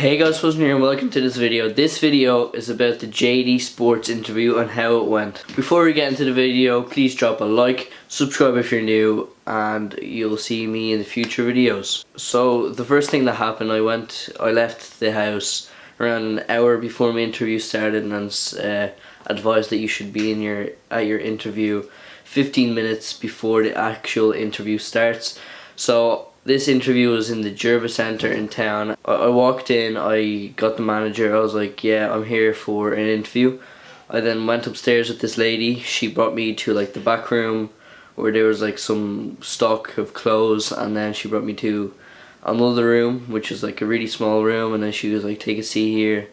Hey guys, ProZone here and welcome to this video. This video is about the JD Sports interview and how it went. Before we get into the video, please drop a like, subscribe if you're new, and you'll see me in the future videos. So the first thing that happened, I left the house around an hour before my interview started and advised that you should be at your interview 15 minutes before the actual interview starts. So this interview was in the Jervis Centre in town. I walked in, I got the manager, I was like, yeah, I'm here for an interview. I then went upstairs with this lady. She brought me to like the back room where there was like some stock of clothes, and then she brought me to another room which is like a really small room, and then she was like, take a seat here.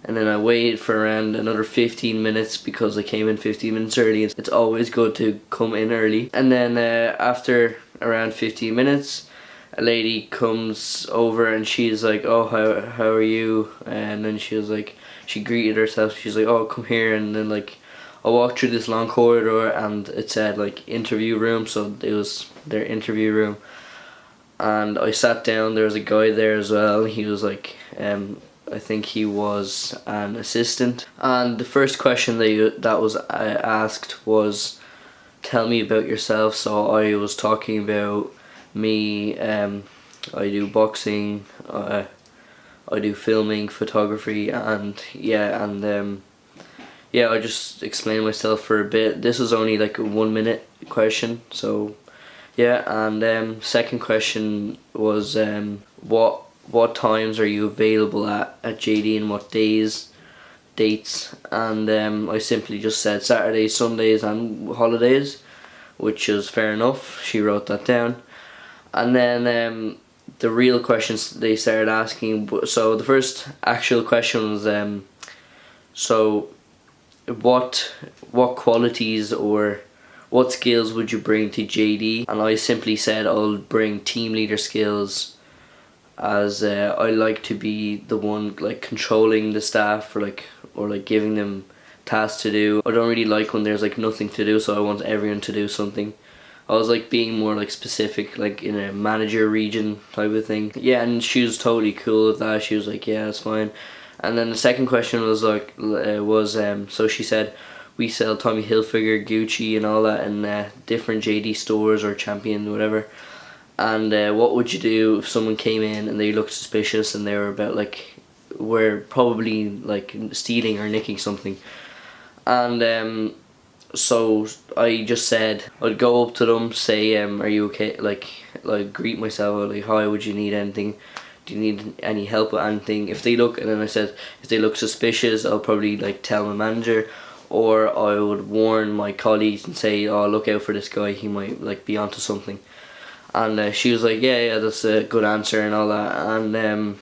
And then I waited for around another 15 minutes because I came in 15 minutes early. It's always good to come in early. And then after around 15 minutes, a lady comes over and she's like, oh, how are you? And then she was like, she greeted herself. She's like, oh, come here. And then like I walked through this long corridor and it said like interview room, so it was their interview room. And I sat down. There was a guy there as well. He was like I think he was an assistant. And the first question that was asked was, tell me about yourself. So I was talking about me. I do boxing, I do filming, photography, and I just explained myself for a bit. This was only like a 1 minute question, so yeah. And second question was what times are you available at JD and what dates? And I simply just said Saturdays, Sundays and holidays, which is fair enough. She wrote that down. And then the real questions they started asking. So the first actual question was, so what qualities or what skills would you bring to JD? And I simply said I'll bring team leader skills, as I like to be the one like controlling the staff or giving them tasks to do. I don't really like when there's like nothing to do, so I want everyone to do something. I was like being more like specific, like in a manager region type of thing. Yeah, and she was totally cool with that. She was like, yeah, it's fine. And then the second question was like, so she said, we sell Tommy Hilfiger, Gucci and all that in different JD stores or Champion, whatever. And what would you do if someone came in and they looked suspicious and they were were probably like stealing or nicking something? And so I just said I'd go up to them, say, are you okay? Like greet myself, like, hi, would you need anything? Do you need any help with anything? If they look, and then I said, if they look suspicious, I'll probably like tell my manager, or I would warn my colleagues and say, oh, look out for this guy, he might like be onto something. And she was like, yeah, that's a good answer and all that. And then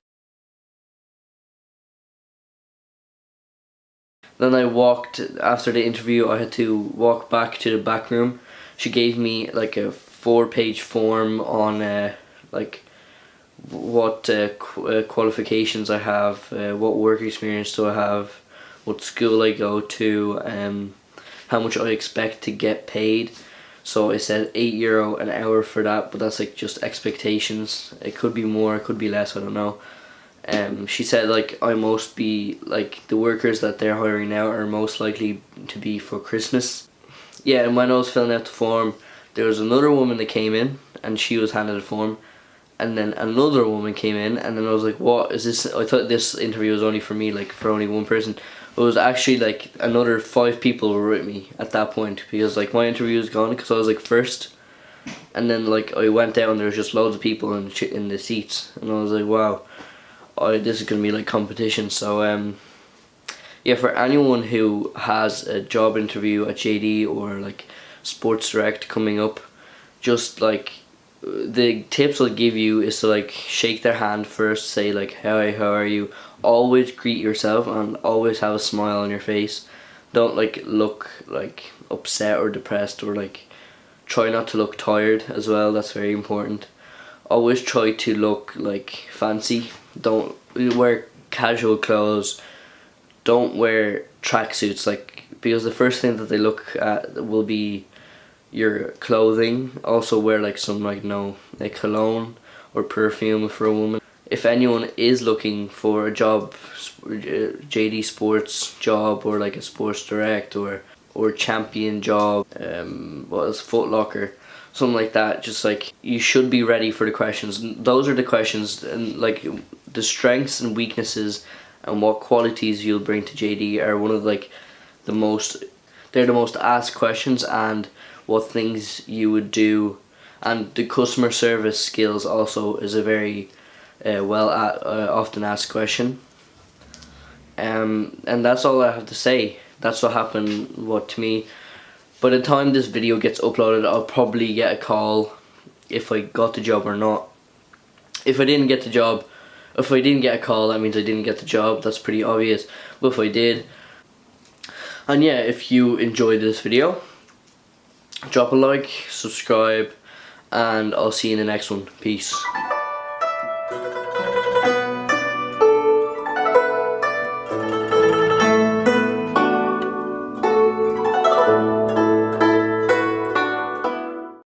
after the interview, I had to walk back to the back room. She gave me like a 4-page form on like what qualifications I have, what work experience do I have, what school I go to, how much I expect to get paid. So I said €8 an hour for that, but that's like just expectations. It could be more, it could be less, I don't know. She said like the workers that they're hiring now are most likely to be for Christmas. Yeah, and when I was filling out the form, there was another woman that came in and she was handed a form, and then another woman came in, and then I was like, what is this? I thought this interview was only for me, like for only one person. It was actually like another 5 people were with me at that point, because like my interview was gone because I was like first, and then like I went down, there was just loads of people in the seats, and I was like, wow. This is gonna be like competition. So yeah, for anyone who has a job interview at JD or like Sports Direct coming up, just like the tips I'll give you is to like shake their hand first, say like, hi, how are you? Always greet yourself and always have a smile on your face. Don't like look like upset or depressed, or like try not to look tired as well. That's very important. Always try to look like fancy. Don't wear casual clothes. Don't wear tracksuits, because the first thing that they look at will be your clothing. Also wear like some like cologne or perfume for a woman. if anyone is looking for a job, JD Sports job, or like a Sports Direct, or Champion job, what else, Foot Locker, something like that, just like, you should be ready for the questions. Those are the questions, and like the strengths and weaknesses and what qualities you'll bring to JD are one of like the most, they're the most asked questions, and what things you would do. And the customer service skills also is a very often asked question. And that's all I have to say. That's what happened to me. By the time this video gets uploaded, I'll probably get a call if I got the job or not. If I didn't get a call, that means I didn't get the job. That's pretty obvious. But if I did, and yeah, if you enjoyed this video, drop a like, subscribe, and I'll see you in the next one. Peace.